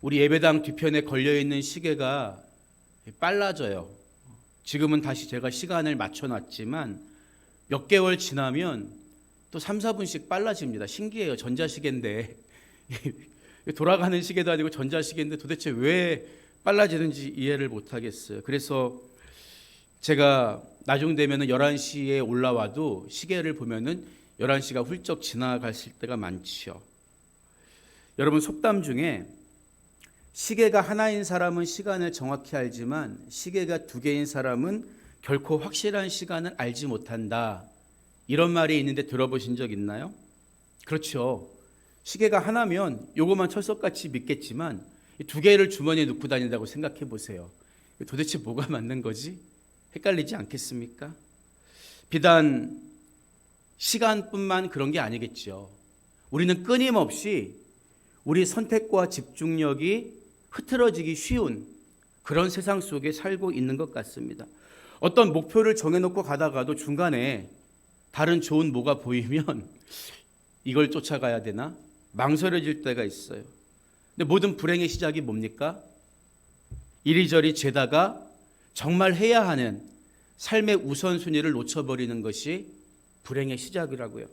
우리 예배당 뒤편에 걸려있는 시계가 빨라져요. 지금은 다시 제가 시간을 맞춰놨지만 몇 개월 지나면 또 3, 4분씩 빨라집니다. 신기해요. 전자시계인데 돌아가는 시계도 아니고 전자시계인데 도대체 왜 빨라지는지 이해를 못하겠어요. 그래서 제가 나중 되면 11시에 올라와도 시계를 보면 11시가 훌쩍 지나갔을 때가 많지요. 여러분, 속담 중에 시계가 하나인 사람은 시간을 정확히 알지만 시계가 두 개인 사람은 결코 확실한 시간을 알지 못한다, 이런 말이 있는데 들어보신 적 있나요? 그렇죠. 시계가 하나면 요거만 철석같이 믿겠지만 두 개를 주머니에 넣고 다닌다고 생각해 보세요. 도대체 뭐가 맞는 거지? 헷갈리지 않겠습니까? 비단 시간뿐만 그런 게 아니겠죠. 우리는 끊임없이 우리 선택과 집중력이 흐트러지기 쉬운 그런 세상 속에 살고 있는 것 같습니다. 어떤 목표를 정해놓고 가다가도 중간에 다른 좋은 뭐가 보이면 이걸 쫓아가야 되나? 망설여질 때가 있어요. 근데 모든 불행의 시작이 뭡니까? 이리저리 재다가 정말 해야 하는 삶의 우선순위를 놓쳐버리는 것이 불행의 시작이라고요.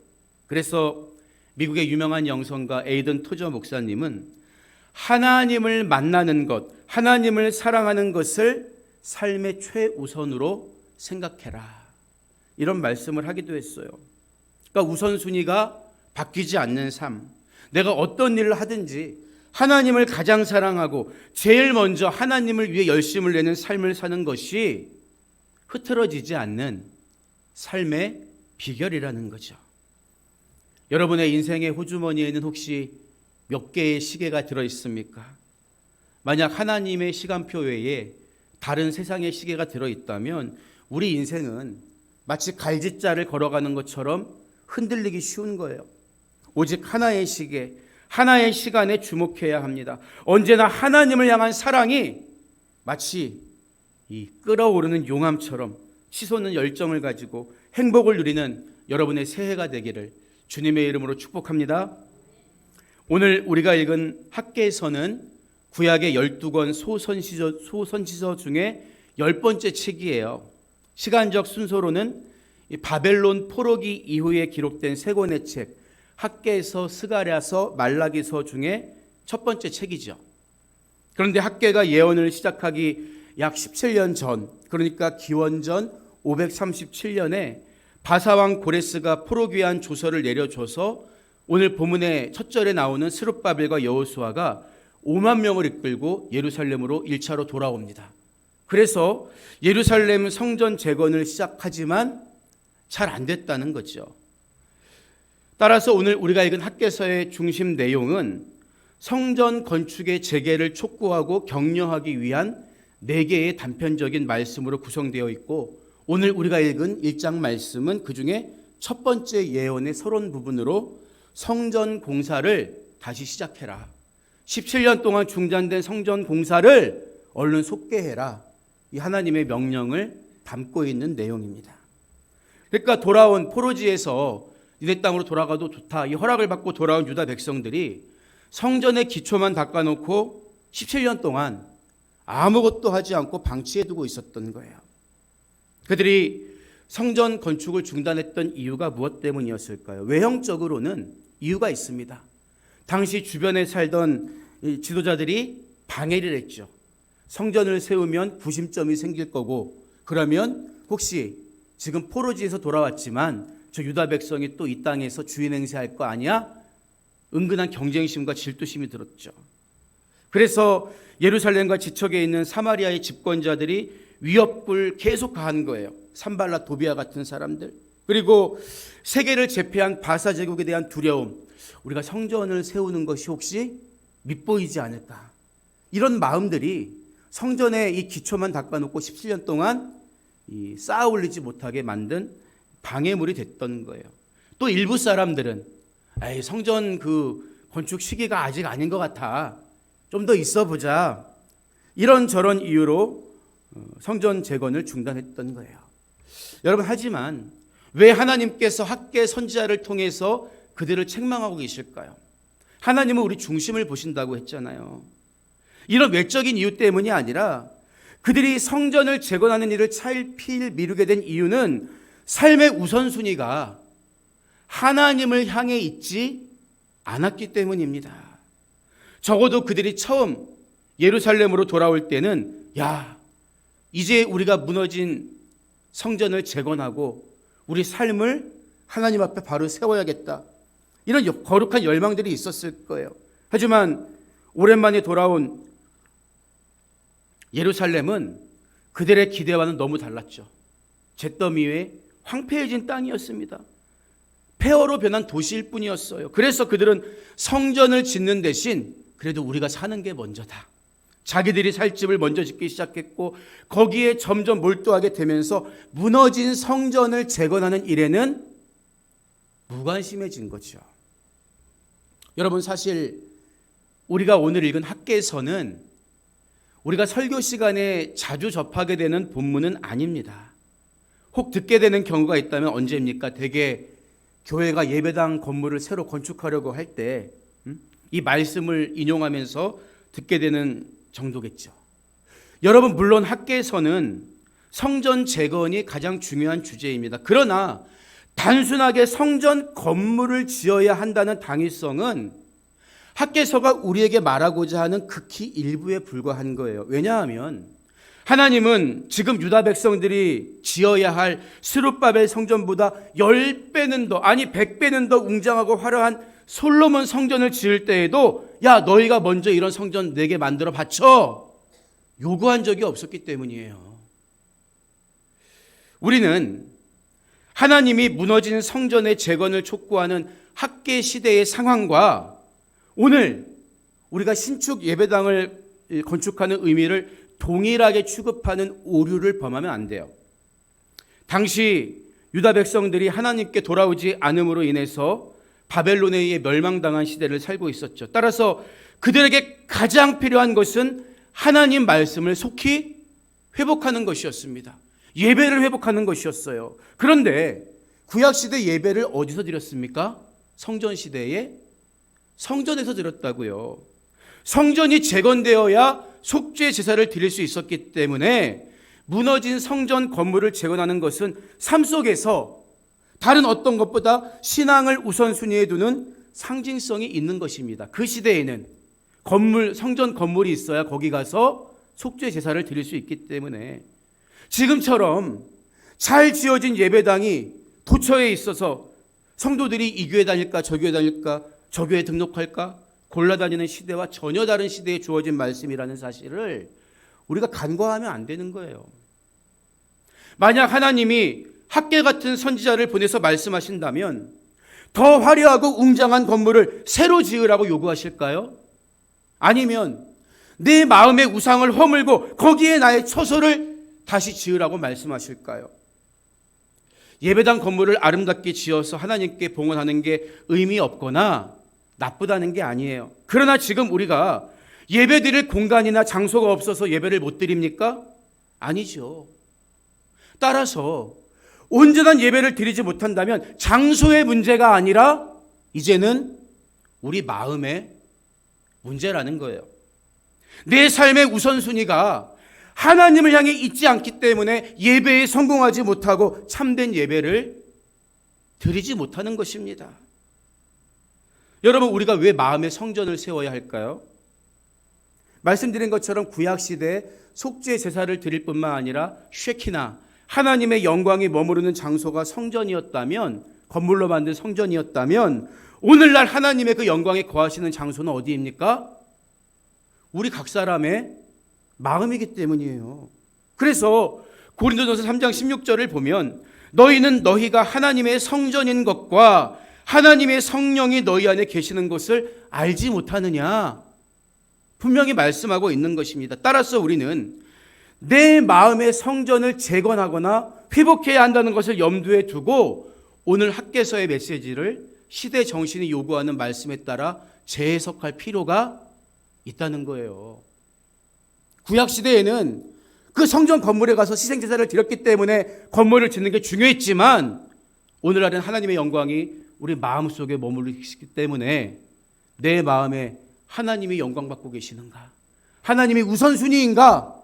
그래서 미국의 유명한 영성가 에이든 토저 목사님은 하나님을 만나는 것, 하나님을 사랑하는 것을 삶의 최우선으로 생각해라, 이런 말씀을 하기도 했어요. 그러니까 우선순위가 바뀌지 않는 삶, 내가 어떤 일을 하든지 하나님을 가장 사랑하고 제일 먼저 하나님을 위해 열심을 내는 삶을 사는 것이 흐트러지지 않는 삶의 비결이라는 거죠. 여러분의 인생의 호주머니에는 혹시 몇 개의 시계가 들어있습니까? 만약 하나님의 시간표 외에 다른 세상의 시계가 들어있다면 우리 인생은 마치 갈짓자를 걸어가는 것처럼 흔들리기 쉬운 거예요. 오직 하나의 시계, 하나의 시간에 주목해야 합니다. 언제나 하나님을 향한 사랑이 마치 이 끓어오르는 용암처럼 치솟는 열정을 가지고 행복을 누리는 여러분의 새해가 되기를 주님의 이름으로 축복합니다. 오늘 우리가 읽은 학개서는 구약의 12권 소선지서 중에 10번째 책이에요. 시간적 순서로는 바벨론 포로기 이후에 기록된 세 권의 책, 학개서, 스가랴서, 말라기서 중에 첫 번째 책이죠. 그런데 학개가 예언을 시작하기 약 17년 전, 그러니까 기원전 537년에 바사왕 고레스가 포로귀환 조서를 내려줘서 오늘 본문의 첫 절에 나오는 스룹바벨과 여호수아가 5만 명을 이끌고 예루살렘으로 1차로 돌아옵니다. 그래서 예루살렘 성전 재건을 시작하지만 잘 안 됐다는 거죠. 따라서 오늘 우리가 읽은 학개서의 중심 내용은 성전 건축의 재개를 촉구하고 격려하기 위한 4개의 단편적인 말씀으로 구성되어 있고, 오늘 우리가 읽은 1장 말씀은 그중에 첫 번째 예언의 서론 부분으로 성전 공사를 다시 시작해라, 17년 동안 중단된 성전 공사를 얼른 속개해라, 이 하나님의 명령을 담고 있는 내용입니다. 그러니까 돌아온 포로지에서 니네 땅으로 돌아가도 좋다, 이 허락을 받고 돌아온 유다 백성들이 성전의 기초만 닦아놓고 17년 동안 아무것도 하지 않고 방치해두고 있었던 거예요. 그들이 성전 건축을 중단했던 이유가 무엇 때문이었을까요? 외형적으로는 이유가 있습니다. 당시 주변에 살던 지도자들이 방해를 했죠. 성전을 세우면 구심점이 생길 거고, 그러면 혹시 지금 포로지에서 돌아왔지만 저 유다 백성이 또 이 땅에서 주인 행세할 거 아니야? 은근한 경쟁심과 질투심이 들었죠. 그래서 예루살렘과 지척에 있는 사마리아의 집권자들이 위협을 계속 가한 거예요. 산발라 도비아 같은 사람들, 그리고 세계를 제패한 바사 제국에 대한 두려움, 우리가 성전을 세우는 것이 혹시 밉보이지 않을까, 이런 마음들이 성전의 이 기초만 닦아놓고 17년 동안 쌓아 올리지 못하게 만든 방해물이 됐던 거예요. 또 일부 사람들은 에이, 성전 그 건축 시기가 아직 아닌 것 같아. 좀 더 있어 보자. 이런저런 이유로 성전 재건을 중단했던 거예요. 여러분, 하지만 왜 하나님께서 학계 선지자를 통해서 그들을 책망하고 계실까요? 하나님은 우리 중심을 보신다고 했잖아요. 이런 외적인 이유 때문이 아니라 그들이 성전을 재건하는 일을 차일피일 미루게 된 이유는 삶의 우선순위가 하나님을 향해 있지 않았기 때문입니다. 적어도 그들이 처음 예루살렘으로 돌아올 때는 이제 우리가 무너진 성전을 재건하고 우리 삶을 하나님 앞에 바로 세워야겠다. 이런 거룩한 열망들이 있었을 거예요. 하지만 오랜만에 돌아온 예루살렘은 그들의 기대와는 너무 달랐죠. 잿더미 위에 황폐해진 땅이었습니다. 폐허로 변한 도시일 뿐이었어요. 그래서 그들은 성전을 짓는 대신 그래도 우리가 사는 게 먼저다. 자기들이 살 집을 먼저 짓기 시작했고 거기에 점점 몰두하게 되면서 무너진 성전을 재건하는 일에는 무관심해진 거죠. 여러분, 사실 우리가 오늘 읽은 학개서는 우리가 설교 시간에 자주 접하게 되는 본문은 아닙니다. 혹 듣게 되는 경우가 있다면 언제입니까? 대개 교회가 예배당 건물을 새로 건축하려고 할 때 이 말씀을 인용하면서 듣게 되는 정도겠죠. 여러분, 물론 학개서는 성전 재건이 가장 중요한 주제입니다. 그러나 단순하게 성전 건물을 지어야 한다는 당위성은 학개서가 우리에게 말하고자 하는 극히 일부에 불과한 거예요. 왜냐하면 하나님은 지금 유다 백성들이 지어야 할 스룹바벨 성전보다 10배는 더, 아니 100배는 더 웅장하고 화려한 솔로몬 성전을 지을 때에도 너희가 먼저 이런 성전 4개 만들어 바쳐 요구한 적이 없었기 때문이에요. 우리는 하나님이 무너진 성전의 재건을 촉구하는 학계 시대의 상황과 오늘 우리가 신축 예배당을 건축하는 의미를 동일하게 취급하는 오류를 범하면 안 돼요. 당시 유다 백성들이 하나님께 돌아오지 않음으로 인해서 바벨론에 의해 멸망당한 시대를 살고 있었죠. 따라서 그들에게 가장 필요한 것은 하나님 말씀을 속히 회복하는 것이었습니다. 예배를 회복하는 것이었어요. 그런데 구약시대 예배를 어디서 드렸습니까? 성전시대에 성전에서 드렸다고요. 성전이 재건되어야 속죄 제사를 드릴 수 있었기 때문에 무너진 성전 건물을 재건하는 것은 삶 속에서 다른 어떤 것보다 신앙을 우선순위에 두는 상징성이 있는 것입니다. 그 시대에는 성전 건물이 있어야 거기 가서 속죄 제사를 드릴 수 있기 때문에 지금처럼 잘 지어진 예배당이 도처에 있어서 성도들이 이 교회 다닐까 저 교회 다닐까 저 교회 등록할까 골라다니는 시대와 전혀 다른 시대에 주어진 말씀이라는 사실을 우리가 간과하면 안 되는 거예요. 만약 하나님이 학계 같은 선지자를 보내서 말씀하신다면 더 화려하고 웅장한 건물을 새로 지으라고 요구하실까요? 아니면 내 마음의 우상을 허물고 거기에 나의 처소를 다시 지으라고 말씀하실까요? 예배당 건물을 아름답게 지어서 하나님께 봉헌하는 게 의미 없거나 나쁘다는 게 아니에요. 그러나 지금 우리가 예배드릴 공간이나 장소가 없어서 예배를 못 드립니까? 아니죠. 따라서 온전한 예배를 드리지 못한다면 장소의 문제가 아니라 이제는 우리 마음의 문제라는 거예요. 내 삶의 우선순위가 하나님을 향해 있지 않기 때문에 예배에 성공하지 못하고 참된 예배를 드리지 못하는 것입니다. 여러분, 우리가 왜 마음의 성전을 세워야 할까요? 말씀드린 것처럼 구약시대에 속죄 제사를 드릴 뿐만 아니라 쉐키나 하나님의 영광이 머무르는 장소가 성전이었다면, 건물로 만든 성전이었다면 오늘날 하나님의 그 영광에 거하시는 장소는 어디입니까? 우리 각 사람의 마음이기 때문이에요. 그래서 고린도전서 3장 16절을 보면 너희는 너희가 하나님의 성전인 것과 하나님의 성령이 너희 안에 계시는 것을 알지 못하느냐 분명히 말씀하고 있는 것입니다. 따라서 우리는 내 마음의 성전을 재건하거나 회복해야 한다는 것을 염두에 두고 오늘 학개서의 메시지를 시대 정신이 요구하는 말씀에 따라 재해석할 필요가 있다는 거예요. 구약 시대에는 그 성전 건물에 가서 희생제사를 드렸기 때문에 건물을 짓는 게 중요했지만 오늘날은 하나님의 영광이 우리 마음속에 머무르시기 때문에 내 마음에 하나님이 영광 받고 계시는가? 하나님이 우선순위인가?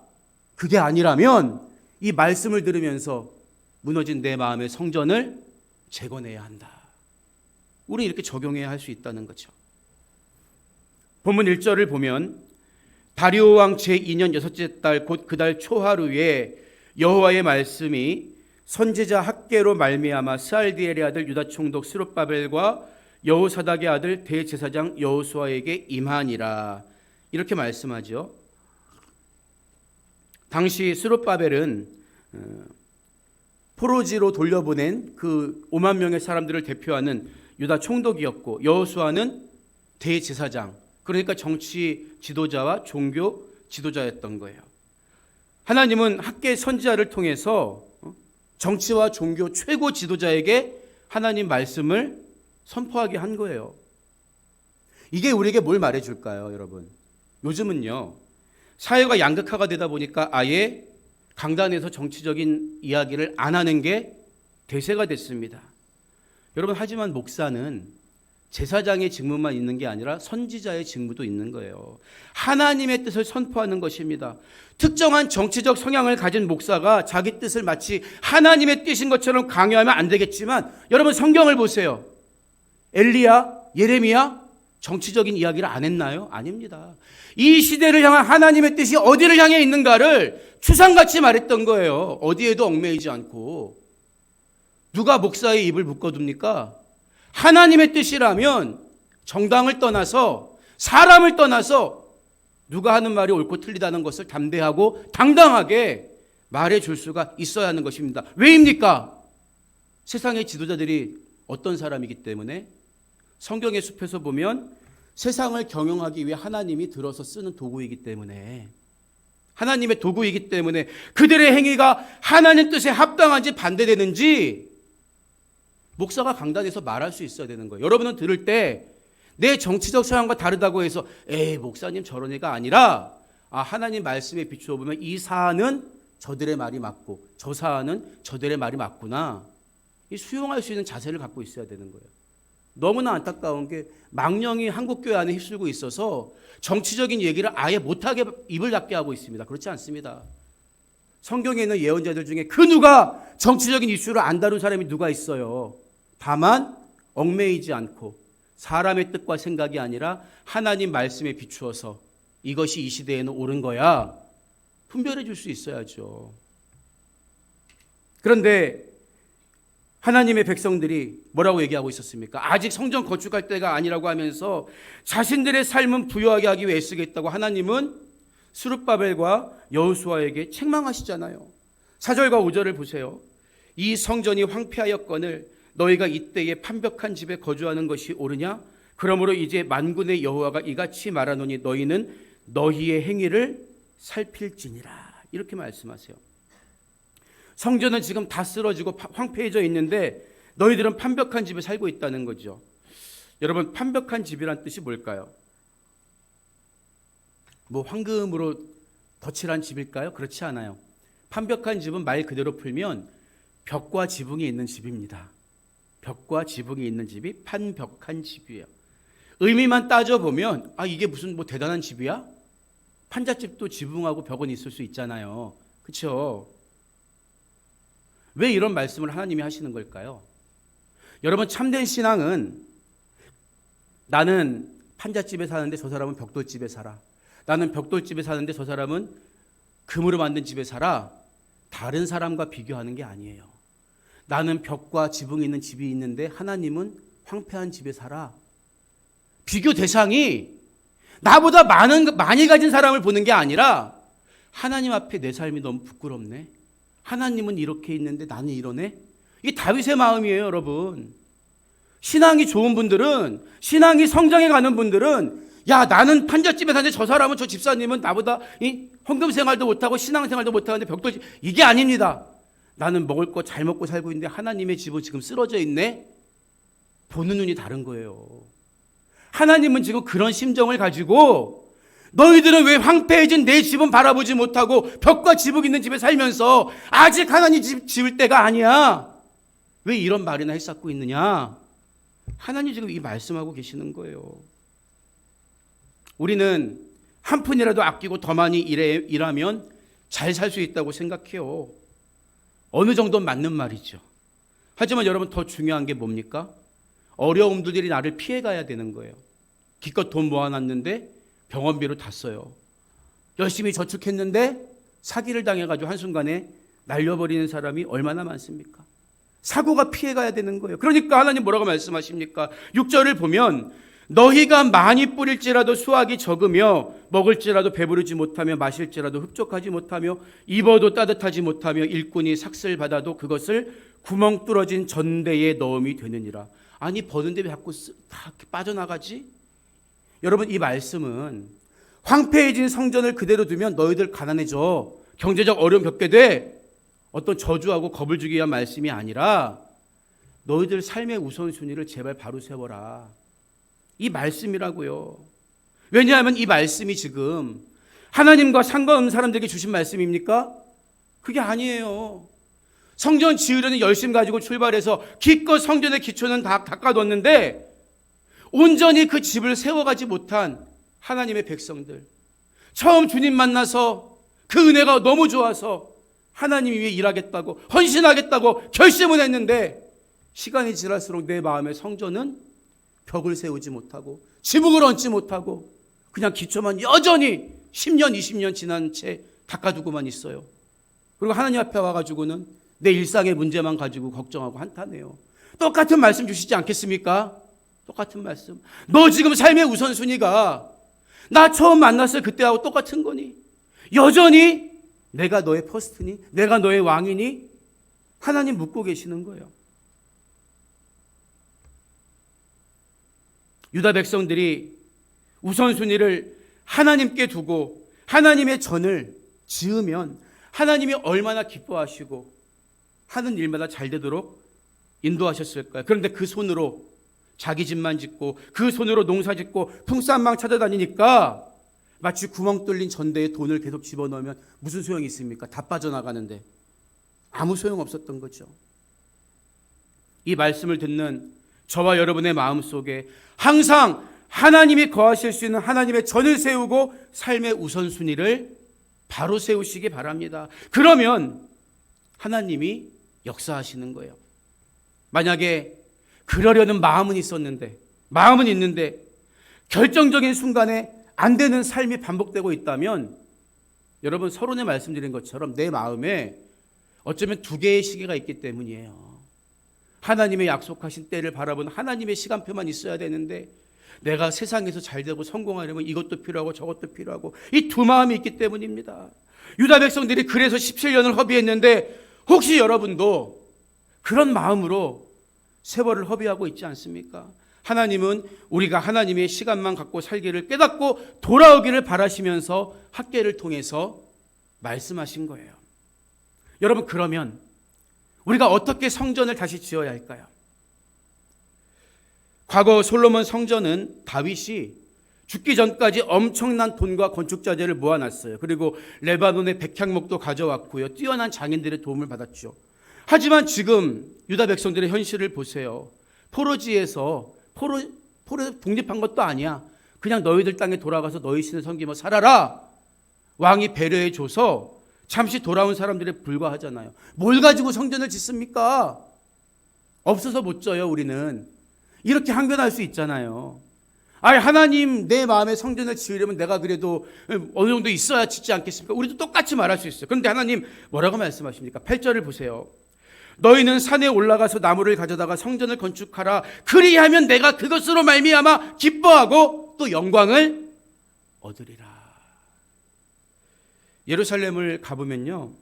그게 아니라면 이 말씀을 들으면서 무너진 내 마음의 성전을 재건해야 한다. 우리는 이렇게 적용해야 할 수 있다는 거죠. 본문 1절을 보면 다리오 왕 제2년 6째 달 곧 그 달 초하루에 여호와의 말씀이 선지자 학개로 말미암아 스알디엘의 아들 유다 총독 스룹바벨과 여호사닥의 아들 대제사장 여호수아에게 임하니라. 이렇게 말씀하죠. 당시 스룹바벨은 포로지로 돌려보낸 그 5만 명의 사람들을 대표하는 유다 총독이었고 여호수아는 대제사장, 그러니까 정치 지도자와 종교 지도자였던 거예요. 하나님은 학개 선지자를 통해서 정치와 종교 최고 지도자에게 하나님 말씀을 선포하게 한 거예요. 이게 우리에게 뭘 말해줄까요, 여러분? 요즘은요, 사회가 양극화가 되다 보니까 아예 강단에서 정치적인 이야기를 안 하는 게 대세가 됐습니다. 여러분, 하지만 목사는 제사장의 직무만 있는 게 아니라 선지자의 직무도 있는 거예요. 하나님의 뜻을 선포하는 것입니다. 특정한 정치적 성향을 가진 목사가 자기 뜻을 마치 하나님의 뜻인 것처럼 강요하면 안 되겠지만 여러분 성경을 보세요. 엘리야, 예레미야 정치적인 이야기를 안 했나요? 아닙니다. 이 시대를 향한 하나님의 뜻이 어디를 향해 있는가를 추상같이 말했던 거예요. 어디에도 얽매이지 않고. 누가 목사의 입을 묶어둡니까? 하나님의 뜻이라면 정당을 떠나서 사람을 떠나서 누가 하는 말이 옳고 틀리다는 것을 담대하고 당당하게 말해줄 수가 있어야 하는 것입니다. 왜입니까? 세상의 지도자들이 어떤 사람이기 때문에 성경의 숲에서 보면 세상을 경영하기 위해 하나님이 들어서 쓰는 도구이기 때문에 하나님의 도구이기 때문에 그들의 행위가 하나님 뜻에 합당한지 반대되는지 목사가 강단에서 말할 수 있어야 되는 거예요. 여러분은 들을 때 내 정치적 성향과 다르다고 해서 에이 목사님 저런 애가 아니라 하나님 말씀에 비추어 보면 이 사안은 저들의 말이 맞고 저 사안은 저들의 말이 맞구나. 이 수용할 수 있는 자세를 갖고 있어야 되는 거예요. 너무나 안타까운 게 망령이 한국교회 안에 휩쓸고 있어서 정치적인 얘기를 아예 못하게 입을 닫게 하고 있습니다. 그렇지 않습니다. 성경에 있는 예언자들 중에 그 누가 정치적인 이슈를 안 다룬 사람이 누가 있어요. 다만 얽매이지 않고 사람의 뜻과 생각이 아니라 하나님 말씀에 비추어서 이것이 이 시대에는 옳은 거야 분별해 줄 수 있어야죠. 그런데 하나님의 백성들이 뭐라고 얘기하고 있었습니까? 아직 성전 건축할 때가 아니라고 하면서 자신들의 삶은 부유하게 하기 위해 애쓰겠다고 하나님은 스룹바벨과 여호수아에게 책망하시잖아요. 4절과 5절을 보세요. 이 성전이 황폐하였거늘 너희가 이때에 판벽한 집에 거주하는 것이 옳으냐? 그러므로 이제 만군의 여호와가 이같이 말하노니 너희는 너희의 행위를 살필지니라. 이렇게 말씀하세요. 성전은 지금 다 쓰러지고 황폐해져 있는데 너희들은 판벽한 집에 살고 있다는 거죠. 여러분, 판벽한 집이란 뜻이 뭘까요? 뭐 황금으로 덧칠한 집일까요? 그렇지 않아요. 판벽한 집은 말 그대로 풀면 벽과 지붕이 있는 집입니다. 벽과 지붕이 있는 집이 판벽한 집이에요. 의미만 따져보면 이게 무슨 뭐 대단한 집이야? 판잣집도 지붕하고 벽은 있을 수 있잖아요. 그렇죠? 왜 이런 말씀을 하나님이 하시는 걸까요? 여러분, 참된 신앙은 나는 판잣집에 사는데 저 사람은 벽돌집에 살아. 나는 벽돌집에 사는데 저 사람은 금으로 만든 집에 살아. 다른 사람과 비교하는 게 아니에요. 나는 벽과 지붕이 있는 집이 있는데 하나님은 황폐한 집에 살아. 비교 대상이 나보다 많이 가진 사람을 보는 게 아니라 하나님 앞에 내 삶이 너무 부끄럽네. 하나님은 이렇게 있는데 나는 이러네. 이게 다윗의 마음이에요, 여러분. 신앙이 좋은 분들은, 신앙이 성장해 가는 분들은 야, 나는 판잣집에 사는데 저 사람은, 저 집사님은 나보다 헌금 생활도 못하고 신앙 생활도 못하는데 벽돌집. 이게 아닙니다. 나는 먹을 거 잘 먹고 살고 있는데 하나님의 집은 지금 쓰러져 있네? 보는 눈이 다른 거예요. 하나님은 지금 그런 심정을 가지고 너희들은 왜 황폐해진 내 집은 바라보지 못하고 벽과 지붕 있는 집에 살면서 아직 하나님 집 지을 때가 아니야. 왜 이런 말이나 해쌓고 있느냐? 하나님 지금 이 말씀하고 계시는 거예요. 우리는 한 푼이라도 아끼고 더 많이 일하면 잘 살 수 있다고 생각해요. 어느 정도는 맞는 말이죠. 하지만 여러분, 더 중요한 게 뭡니까? 어려움들이 나를 피해가야 되는 거예요. 기껏 돈 모아놨는데 병원비로 다 써요. 열심히 저축했는데 사기를 당해가지고 한순간에 날려버리는 사람이 얼마나 많습니까? 사고가 피해가야 되는 거예요. 그러니까 하나님 뭐라고 말씀하십니까? 6절을 보면 너희가 많이 뿌릴지라도 수확이 적으며 먹을지라도 배부르지 못하며 마실지라도 흡족하지 못하며 입어도 따뜻하지 못하며 일꾼이 삭슬 받아도 그것을 구멍 뚫어진 전대에 넣음이 되느니라. 아니, 버는데 왜 자꾸 다 빠져나가지? 여러분, 이 말씀은 황폐해진 성전을 그대로 두면 너희들 가난해져 경제적 어려움 겪게 돼, 어떤 저주하고 겁을 주기 위한 말씀이 아니라 너희들 삶의 우선순위를 제발 바로 세워라, 이 말씀이라고요. 왜냐하면 이 말씀이 지금 하나님과 상관없는 사람들에게 주신 말씀입니까? 그게 아니에요. 성전 지으려는 열심 가지고 출발해서 기껏 성전의 기초는 다 닦아뒀는데 온전히 그 집을 세워가지 못한 하나님의 백성들, 처음 주님 만나서 그 은혜가 너무 좋아서 하나님 위해 일하겠다고 헌신하겠다고 결심을 했는데 시간이 지날수록 내 마음의 성전은 벽을 세우지 못하고 지붕을 얹지 못하고 그냥 기초만 여전히 10년 20년 지난 채 닦아두고만 있어요. 그리고 하나님 앞에 와가지고는 내 일상의 문제만 가지고 걱정하고 한탄해요. 똑같은 말씀 주시지 않겠습니까? 똑같은 말씀. 너 지금 삶의 우선순위가 나 처음 만났을 그때하고 똑같은 거니? 여전히 내가 너의 퍼스트니? 내가 너의 왕이니? 하나님 묻고 계시는 거예요. 유다 백성들이 우선순위를 하나님께 두고 하나님의 전을 지으면 하나님이 얼마나 기뻐하시고 하는 일마다 잘 되도록 인도하셨을까요? 그런데 그 손으로 자기 집만 짓고 그 손으로 농사 짓고 풍산망 찾아다니니까 마치 구멍 뚫린 전대에 돈을 계속 집어넣으면 무슨 소용이 있습니까? 다 빠져나가는데 아무 소용 없었던 거죠. 이 말씀을 듣는 저와 여러분의 마음속에 항상 하나님이 거하실 수 있는 하나님의 전을 세우고 삶의 우선순위를 바로 세우시기 바랍니다. 그러면 하나님이 역사하시는 거예요. 만약에 그러려는 마음은 있는데 결정적인 순간에 안 되는 삶이 반복되고 있다면 여러분, 서론에 말씀드린 것처럼 내 마음에 어쩌면 두 개의 시계가 있기 때문이에요. 하나님의 약속하신 때를 바라보는 하나님의 시간표만 있어야 되는데 내가 세상에서 잘 되고 성공하려면 이것도 필요하고 저것도 필요하고 이 두 마음이 있기 때문입니다. 유다 백성들이 그래서 17년을 허비했는데 혹시 여러분도 그런 마음으로 세월을 허비하고 있지 않습니까? 하나님은 우리가 하나님의 시간만 갖고 살기를 깨닫고 돌아오기를 바라시면서 학계를 통해서 말씀하신 거예요. 여러분, 그러면 우리가 어떻게 성전을 다시 지어야 할까요? 과거 솔로몬 성전은 다윗이 죽기 전까지 엄청난 돈과 건축자재를 모아놨어요. 그리고 레바논의 백향목도 가져왔고요. 뛰어난 장인들의 도움을 받았죠. 하지만 지금 유다 백성들의 현실을 보세요. 포로지에서 포로 독립한 것도 아니야. 그냥 너희들 땅에 돌아가서 너희 신을 섬기며 살아라. 왕이 배려해줘서 잠시 돌아온 사람들에 불과하잖아요. 뭘 가지고 성전을 짓습니까? 없어서 못 져요. 우리는 이렇게 항변할 수 있잖아요. 하나님, 내 마음에 성전을 지으려면 내가 그래도 어느 정도 있어야 짓지 않겠습니까? 우리도 똑같이 말할 수 있어요. 그런데 하나님 뭐라고 말씀하십니까? 8절을 보세요. 너희는 산에 올라가서 나무를 가져다가 성전을 건축하라. 그리하면 내가 그것으로 말미암아 기뻐하고 또 영광을 얻으리라. 예루살렘을 가보면요,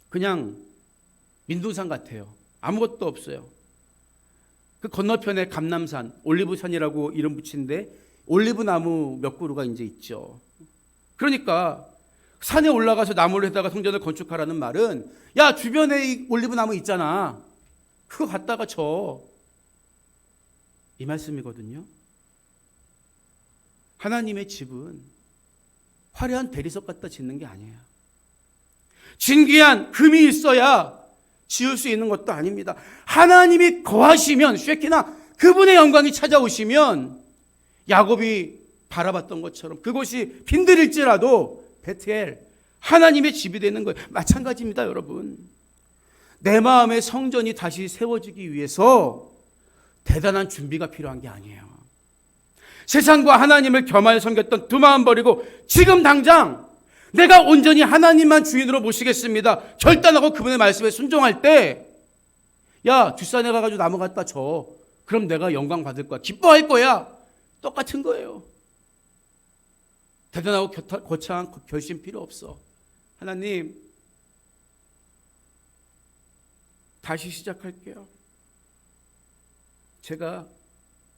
그냥 민둥산 같아요. 아무것도 없어요. 그 건너편에 감람산, 올리브산이라고 이름 붙인데 올리브 나무 몇 그루가 이제 있죠. 그러니까 산에 올라가서 나무를 해다가 성전을 건축하라는 말은 야 주변에 이 올리브 나무 있잖아. 그거 갖다가 쳐. 이 말씀이거든요. 하나님의 집은 화려한 대리석 갖다 짓는 게 아니에요. 진귀한 금이 있어야 지을 수 있는 것도 아닙니다. 하나님이 거하시면 쉐키나 그분의 영광이 찾아오시면 야곱이 바라봤던 것처럼 그곳이 빈들일지라도 베텔 하나님의 집이 되는 거예요. 마찬가지입니다, 여러분. 내 마음의 성전이 다시 세워지기 위해서 대단한 준비가 필요한 게 아니에요. 세상과 하나님을 겸하여 섬겼던 두 마음 버리고 지금 당장 내가 온전히 하나님만 주인으로 모시겠습니다. 결단하고 그분의 말씀에 순종할 때 야 뒷산에 가가지고 나무 갖다 줘. 그럼 내가 영광 받을 거야. 기뻐할 거야. 똑같은 거예요. 대단하고 거창한 결심 필요 없어. 하나님 다시 시작할게요. 제가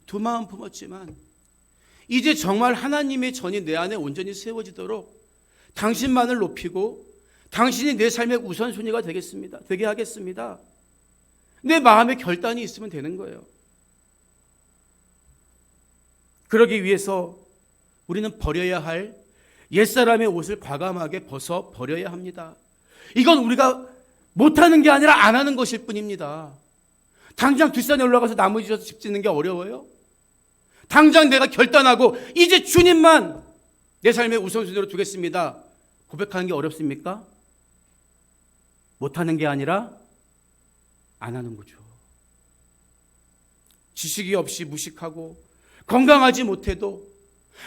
두 마음 품었지만 이제 정말 하나님의 전이 내 안에 온전히 세워지도록 당신만을 높이고 당신이 내 삶의 우선순위가 되게 하겠습니다. 내 마음에 결단이 있으면 되는 거예요. 그러기 위해서 우리는 버려야 할 옛사람의 옷을 과감하게 벗어 버려야 합니다. 이건 우리가 못하는 게 아니라 안 하는 것일 뿐입니다. 당장 뒷산에 올라가서 나무 지어서 집 짓는 게 어려워요? 당장 내가 결단하고 이제 주님만 내 삶의 우선순위로 두겠습니다. 고백하는 게 어렵습니까? 못하는 게 아니라 안 하는 거죠. 지식이 없이 무식하고 건강하지 못해도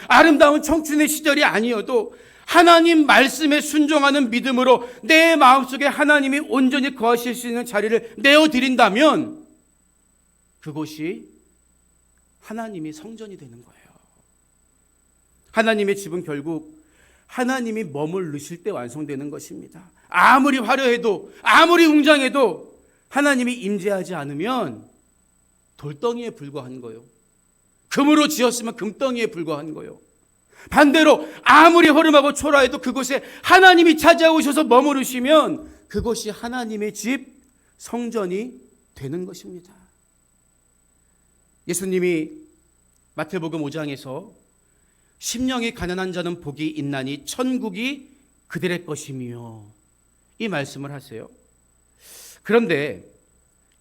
아름다운 청춘의 시절이 아니어도 하나님 말씀에 순종하는 믿음으로 내 마음속에 하나님이 온전히 거하실 수 있는 자리를 내어드린다면 그곳이 하나님이 성전이 되는 거예요. 하나님의 집은 결국 하나님이 머무르실 때 완성되는 것입니다. 아무리 화려해도 아무리 웅장해도 하나님이 임재하지 않으면 돌덩이에 불과한 거예요. 금으로 지었으면 금덩이에 불과한 거예요. 반대로 아무리 허름하고 초라해도 그곳에 하나님이 찾아오셔서 머무르시면 그것이 하나님의 집 성전이 되는 것입니다. 예수님이 마태복음 5장에서 심령이 가난한 자는 복이 있나니 천국이 그들의 것이며 이 말씀을 하세요. 그런데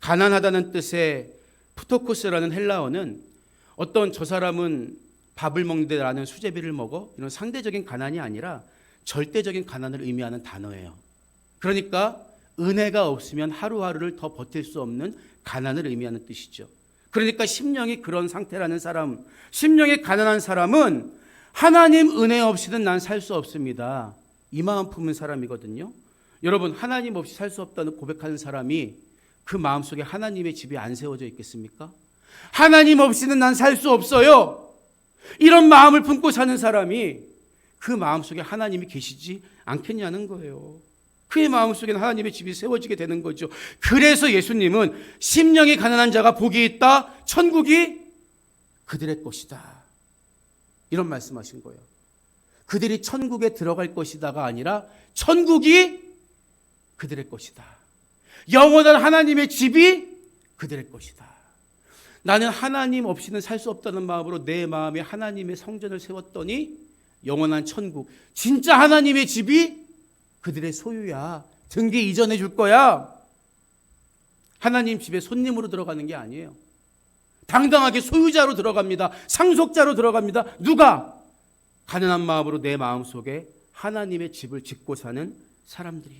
가난하다는 뜻의 푸토코스라는 헬라어는 어떤 저 사람은 밥을 먹는데라는 수제비를 먹어 이런 상대적인 가난이 아니라 절대적인 가난을 의미하는 단어예요. 그러니까 은혜가 없으면 하루하루를 더 버틸 수 없는 가난을 의미하는 뜻이죠. 그러니까 심령이 그런 상태라는 사람, 심령이 가난한 사람은 하나님 은혜 없이는 난 살 수 없습니다. 이 마음 품은 사람이거든요. 여러분 하나님 없이 살 수 없다는 고백하는 사람이 그 마음속에 하나님의 집이 안 세워져 있겠습니까? 하나님 없이는 난 살 수 없어요. 이런 마음을 품고 사는 사람이 그 마음속에 하나님이 계시지 않겠냐는 거예요. 그의 마음속에는 하나님의 집이 세워지게 되는 거죠. 그래서 예수님은 심령이 가난한 자가 복이 있다. 천국이 그들의 것이다. 이런 말씀하신 거예요. 그들이 천국에 들어갈 것이다가 아니라 천국이 그들의 것이다. 영원한 하나님의 집이 그들의 것이다. 나는 하나님 없이는 살 수 없다는 마음으로 내 마음에 하나님의 성전을 세웠더니 영원한 천국, 진짜 하나님의 집이 그들의 소유야. 등기 이전해 줄 거야. 하나님 집에 손님으로 들어가는 게 아니에요. 당당하게 소유자로 들어갑니다. 상속자로 들어갑니다. 누가? 가난한 마음으로 내 마음속에 하나님의 집을 짓고 사는 사람들이.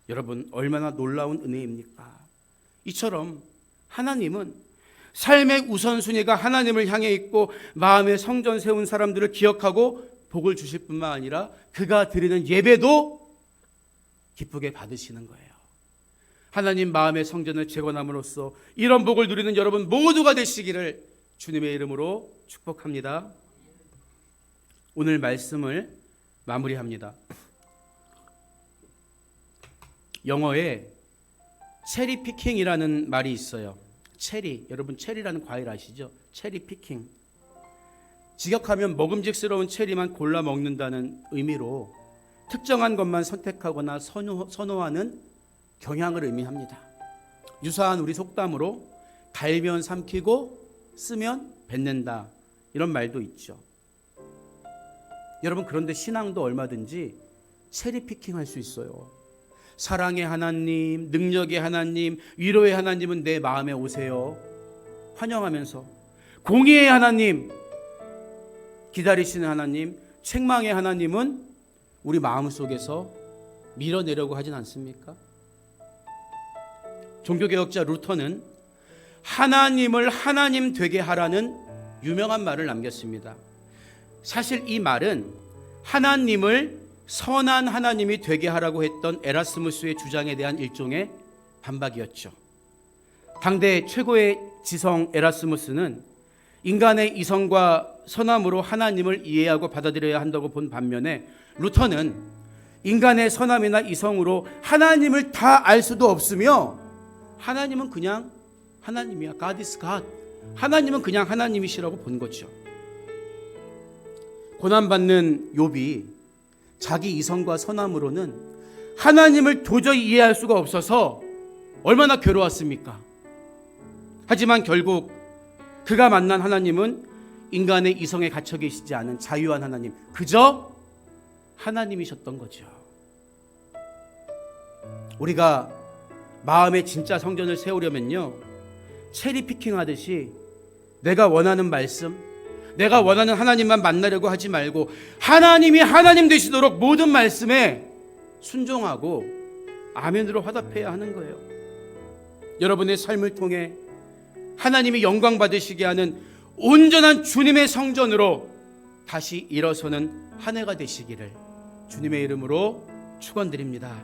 여러분 얼마나 놀라운 은혜입니까? 이처럼 하나님은 삶의 우선순위가 하나님을 향해 있고 마음의 성전 세운 사람들을 기억하고 복을 주실 뿐만 아니라 그가 드리는 예배도 기쁘게 받으시는 거예요. 하나님 마음의 성전을 재건함으로써 이런 복을 누리는 여러분 모두가 되시기를 주님의 이름으로 축복합니다. 오늘 말씀을 마무리합니다. 영어에 체리 피킹이라는 말이 있어요. 체리, 여러분 체리라는 과일 아시죠? 체리 피킹. 직역하면 먹음직스러운 체리만 골라 먹는다는 의미로 특정한 것만 선택하거나 선호하는 경향을 의미합니다. 유사한 우리 속담으로 갈면 삼키고 쓰면 뱉는다, 이런 말도 있죠. 여러분, 그런데 신앙도 얼마든지 체리피킹할 수 있어요. 사랑의 하나님, 능력의 하나님, 위로의 하나님은 내 마음에 오세요. 환영하면서 공의의 하나님, 기다리시는 하나님, 책망의 하나님은 우리 마음속에서 밀어내려고 하진 않습니까? 종교개혁자 루터는 하나님을 하나님 되게 하라는 유명한 말을 남겼습니다. 사실 이 말은 하나님을 선한 하나님이 되게 하라고 했던 에라스무스의 주장에 대한 일종의 반박이었죠. 당대 최고의 지성 에라스무스는 인간의 이성과 선함으로 하나님을 이해하고 받아들여야 한다고 본 반면에, 루터는 인간의 선함이나 이성으로 하나님을 다 알 수도 없으며 하나님은 그냥 하나님이야. God is God. 하나님은 그냥 하나님이시라고 본 거죠. 고난받는 욥이 자기 이성과 선함으로는 하나님을 도저히 이해할 수가 없어서 얼마나 괴로웠습니까? 하지만 결국 그가 만난 하나님은 인간의 이성에 갇혀 계시지 않은 자유한 하나님, 그저 하나님이셨던 거죠. 우리가 마음의 진짜 성전을 세우려면요, 체리피킹 하듯이 내가 원하는 말씀, 내가 원하는 하나님만 만나려고 하지 말고 하나님이 하나님 되시도록 모든 말씀에 순종하고 아멘으로 화답해야 하는 거예요. 여러분의 삶을 통해 하나님이 영광 받으시게 하는 온전한 주님의 성전으로 다시 일어서는 한 해가 되시기를 주님의 이름으로 축원드립니다.